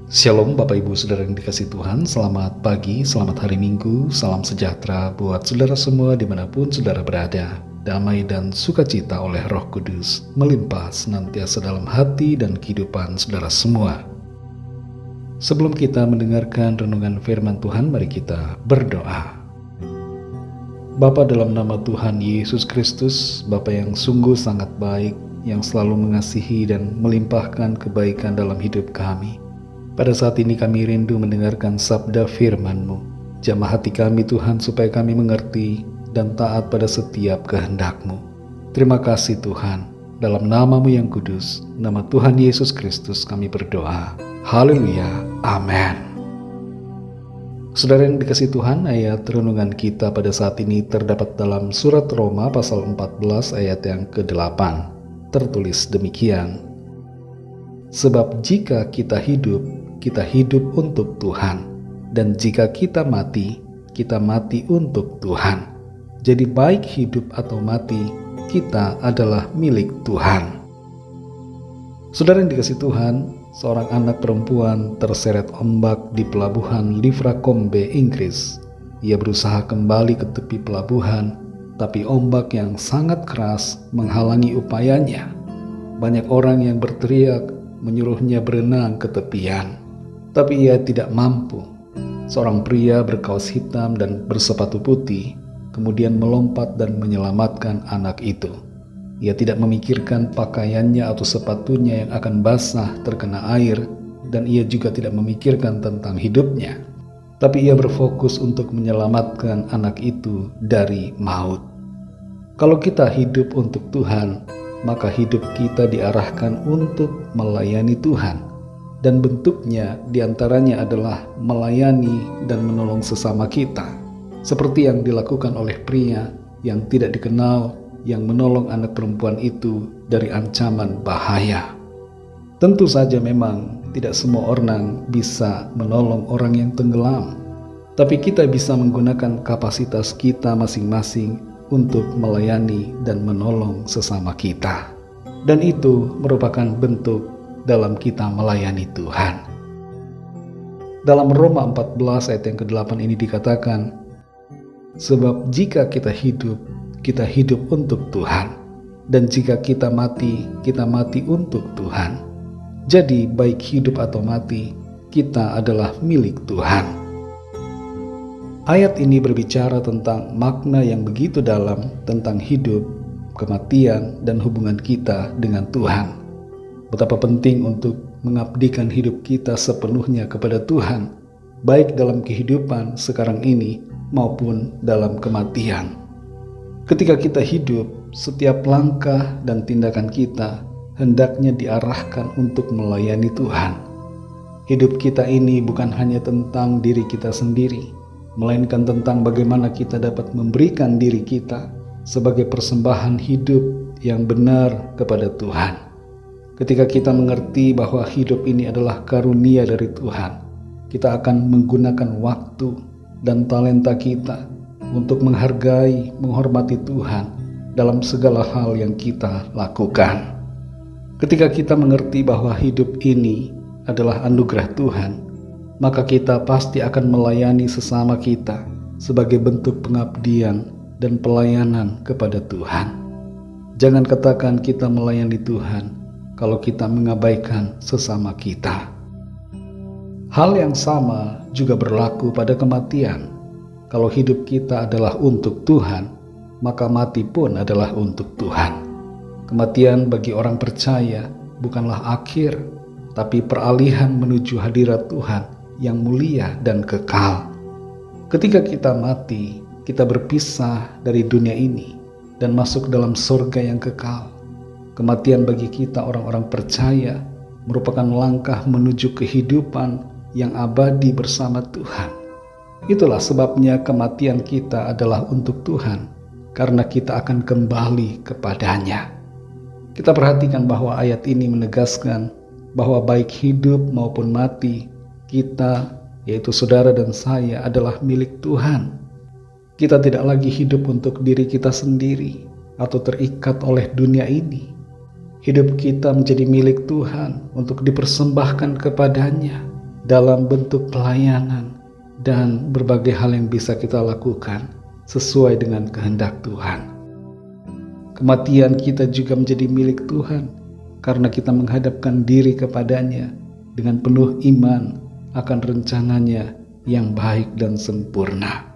Shalom Bapak Ibu Saudara yang dikasihi Tuhan, selamat pagi, selamat hari Minggu, salam sejahtera buat saudara semua dimanapun saudara berada. Damai dan sukacita oleh Roh Kudus melimpah senantiasa dalam hati dan kehidupan saudara semua. Sebelum kita mendengarkan renungan firman Tuhan, mari kita berdoa. Bapa, dalam nama Tuhan Yesus Kristus, Bapa yang sungguh sangat baik, yang selalu mengasihi dan melimpahkan kebaikan dalam hidup kami. Pada saat ini kami rindu mendengarkan sabda firman-Mu. Jamah hati kami Tuhan supaya kami mengerti dan taat pada setiap kehendak-Mu. Terima kasih Tuhan. Dalam nama-Mu yang kudus, nama Tuhan Yesus Kristus kami berdoa. Haleluya. Amin. Saudara yang dikasihi Tuhan, ayat renungan kita pada saat ini terdapat dalam surat Roma pasal 14 ayat yang ke-8. Tertulis demikian. Sebab jika kita hidup untuk Tuhan, dan jika kita mati untuk Tuhan. Jadi baik hidup atau mati, kita adalah milik Tuhan. Saudara yang dikasihi Tuhan, seorang anak perempuan terseret ombak di pelabuhan Livercombe, Inggris. Ia berusaha kembali ke tepi pelabuhan, tapi ombak yang sangat keras menghalangi upayanya. Banyak orang yang berteriak menyuruhnya berenang ke tepian, tapi ia tidak mampu. Seorang pria berkaus hitam dan bersepatu putih kemudian melompat dan menyelamatkan anak itu. Ia tidak memikirkan pakaiannya atau sepatunya yang akan basah terkena air, dan ia juga tidak memikirkan tentang hidupnya. Tapi ia berfokus untuk menyelamatkan anak itu dari maut. Kalau kita hidup untuk Tuhan, maka hidup kita diarahkan untuk melayani Tuhan. Dan bentuknya diantaranya adalah melayani dan menolong sesama kita. Seperti yang dilakukan oleh pria yang tidak dikenal yang menolong anak perempuan itu dari ancaman bahaya. Tentu saja memang tidak semua orang bisa menolong orang yang tenggelam. Tapi kita bisa menggunakan kapasitas kita masing-masing untuk melayani dan menolong sesama kita. Dan itu merupakan bentuk dalam kita melayani Tuhan. Dalam Roma 14 ayat yang ke-8 ini dikatakan, sebab jika kita hidup untuk Tuhan, dan jika kita mati untuk Tuhan. Jadi baik hidup atau mati, kita adalah milik Tuhan. Ayat ini berbicara tentang makna yang begitu dalam tentang hidup, kematian, dan hubungan kita dengan Tuhan. Betapa penting untuk mengabdikan hidup kita sepenuhnya kepada Tuhan, baik dalam kehidupan sekarang ini maupun dalam kematian. Ketika kita hidup, setiap langkah dan tindakan kita hendaknya diarahkan untuk melayani Tuhan. Hidup kita ini bukan hanya tentang diri kita sendiri, melainkan tentang bagaimana kita dapat memberikan diri kita sebagai persembahan hidup yang benar kepada Tuhan. Ketika kita mengerti bahwa hidup ini adalah karunia dari Tuhan, kita akan menggunakan waktu dan talenta kita untuk menghargai, menghormati Tuhan dalam segala hal yang kita lakukan. Ketika kita mengerti bahwa hidup ini adalah anugerah Tuhan, maka kita pasti akan melayani sesama kita sebagai bentuk pengabdian dan pelayanan kepada Tuhan. Jangan katakan kita melayani Tuhan kalau kita mengabaikan sesama kita. Hal yang sama juga berlaku pada kematian. Kalau hidup kita adalah untuk Tuhan, maka mati pun adalah untuk Tuhan. Kematian bagi orang percaya bukanlah akhir, tapi peralihan menuju hadirat Tuhan yang mulia dan kekal. Ketika kita mati, kita berpisah dari dunia ini dan masuk dalam surga yang kekal. Kematian bagi kita orang-orang percaya merupakan langkah menuju kehidupan yang abadi bersama Tuhan. Itulah sebabnya kematian kita adalah untuk Tuhan, karena kita akan kembali kepadanya. Kita perhatikan bahwa ayat ini menegaskan bahwa baik hidup maupun mati, kita, yaitu saudara dan saya, adalah milik Tuhan. Kita tidak lagi hidup untuk diri kita sendiri atau terikat oleh dunia ini. Hidup kita menjadi milik Tuhan untuk dipersembahkan kepadanya dalam bentuk pelayanan, dan berbagai hal yang bisa kita lakukan sesuai dengan kehendak Tuhan. Kematian kita juga menjadi milik Tuhan karena kita menghadapkan diri kepadanya dengan penuh iman akan rencananya yang baik dan sempurna.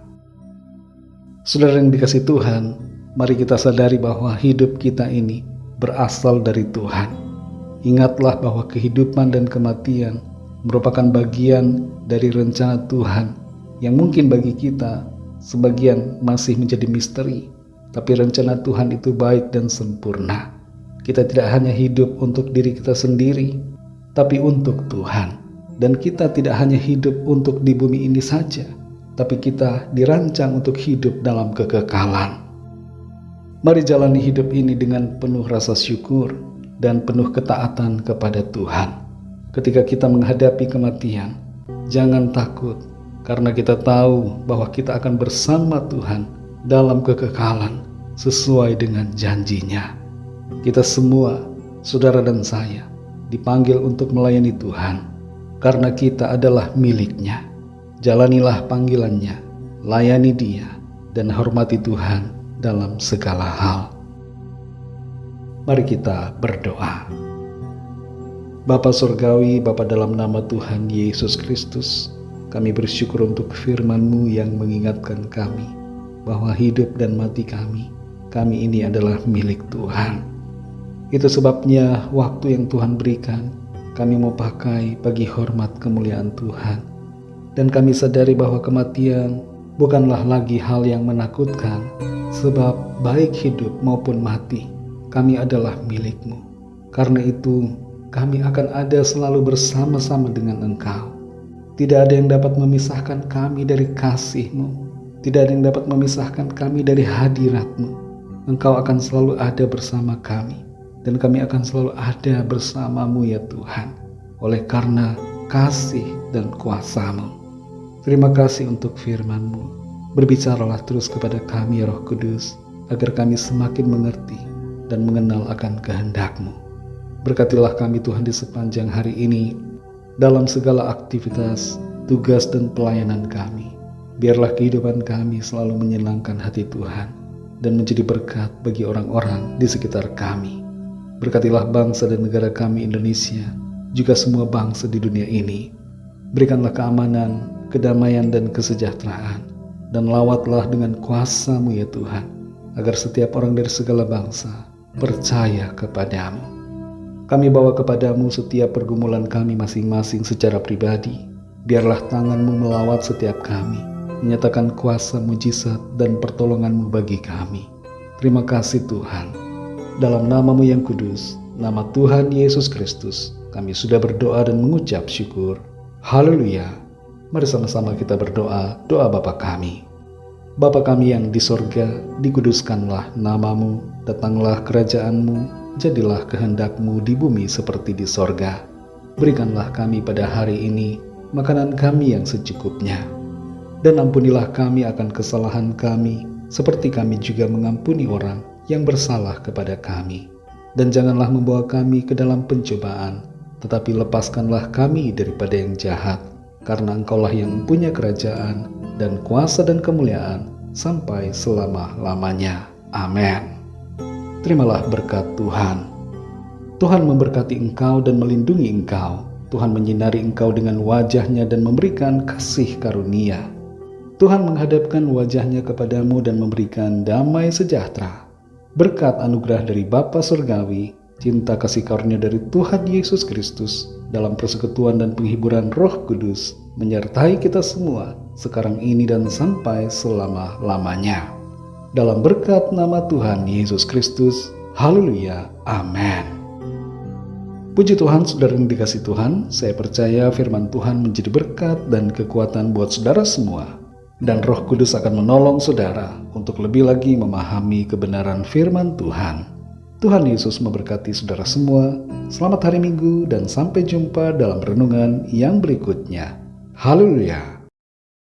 Saudara yang dikasihi Tuhan, mari kita sadari bahwa hidup kita ini berasal dari Tuhan. Ingatlah bahwa kehidupan dan kematian merupakan bagian dari rencana Tuhan yang mungkin bagi kita sebagian masih menjadi misteri, tapi rencana Tuhan itu baik dan sempurna. Kita tidak hanya hidup untuk diri kita sendiri, tapi untuk Tuhan. Dan kita tidak hanya hidup untuk di bumi ini saja, tapi kita dirancang untuk hidup dalam kekekalan. Mari jalani hidup ini dengan penuh rasa syukur dan penuh ketaatan kepada Tuhan. Ketika kita menghadapi kematian, jangan takut, karena kita tahu bahwa kita akan bersama Tuhan dalam kekekalan sesuai dengan janjinya. Kita semua, saudara dan saya, dipanggil untuk melayani Tuhan karena kita adalah miliknya. Jalanilah panggilannya, layani Dia, dan hormati Tuhan dalam segala hal. Mari kita berdoa. Bapa Surgawi, Bapa dalam nama Tuhan Yesus Kristus, kami bersyukur untuk firman-Mu yang mengingatkan kami bahwa hidup dan mati kami ini adalah milik Tuhan. Itu sebabnya waktu yang Tuhan berikan, kami mau pakai bagi hormat kemuliaan Tuhan. Dan kami sadari bahwa kematian bukanlah lagi hal yang menakutkan, sebab baik hidup maupun mati, kami adalah milik-Mu. Karena itu, kami akan ada selalu bersama-sama dengan Engkau. Tidak ada yang dapat memisahkan kami dari kasih-Mu. Tidak ada yang dapat memisahkan kami dari hadirat-Mu. Engkau akan selalu ada bersama kami. Dan kami akan selalu ada bersama-Mu ya Tuhan, oleh karena kasih dan kuasa-Mu. Terima kasih untuk firman-Mu. Berbicaralah terus kepada kami Roh Kudus, agar kami semakin mengerti dan mengenal akan kehendak-Mu. Berkatilah kami Tuhan di sepanjang hari ini, dalam segala aktivitas, tugas dan pelayanan kami. Biarlah kehidupan kami selalu menyenangkan hati Tuhan, dan menjadi berkat bagi orang-orang di sekitar kami. Berkatilah bangsa dan negara kami Indonesia, juga semua bangsa di dunia ini. Berikanlah keamanan, kedamaian dan kesejahteraan, dan lawatlah dengan kuasa-Mu ya Tuhan, agar setiap orang dari segala bangsa percaya kepada-Mu. Kami bawa kepada-Mu setiap pergumulan kami masing-masing secara pribadi. Biarlah tangan-Mu melawat setiap kami, menyatakan kuasa mujizat dan pertolongan-Mu bagi kami. Terima kasih Tuhan. Dalam nama-Mu yang kudus, nama Tuhan Yesus Kristus, kami sudah berdoa dan mengucap syukur. Haleluya. Mari sama-sama kita berdoa, doa Bapa kami. Bapa kami yang di sorga, dikuduskanlah nama-Mu, datanglah kerajaan-Mu, jadilah kehendak-Mu di bumi seperti di sorga. Berikanlah kami pada hari ini makanan kami yang secukupnya. Dan ampunilah kami akan kesalahan kami, seperti kami juga mengampuni orang yang bersalah kepada kami. Dan janganlah membawa kami ke dalam pencobaan, tetapi lepaskanlah kami daripada yang jahat, karena Engkaulah yang punya kerajaan dan kuasa dan kemuliaan sampai selama-lamanya. Amin. Terimalah berkat Tuhan. Tuhan memberkati engkau dan melindungi engkau. Tuhan menyinari engkau dengan wajah-Nya dan memberikan kasih karunia. Tuhan menghadapkan wajah-Nya kepadamu dan memberikan damai sejahtera. Berkat anugerah dari Bapa Surgawi, cinta kasih karunia dari Tuhan Yesus Kristus, dalam persekutuan dan penghiburan Roh Kudus, menyertai kita semua, sekarang ini dan sampai selama-lamanya. Dalam berkat nama Tuhan Yesus Kristus, haleluya, amin. Puji Tuhan, saudara yang dikasihi Tuhan, saya percaya firman Tuhan menjadi berkat dan kekuatan buat saudara semua. Dan Roh Kudus akan menolong saudara untuk lebih lagi memahami kebenaran firman Tuhan. Tuhan Yesus memberkati saudara semua. Selamat hari Minggu dan sampai jumpa dalam renungan yang berikutnya. Haleluya.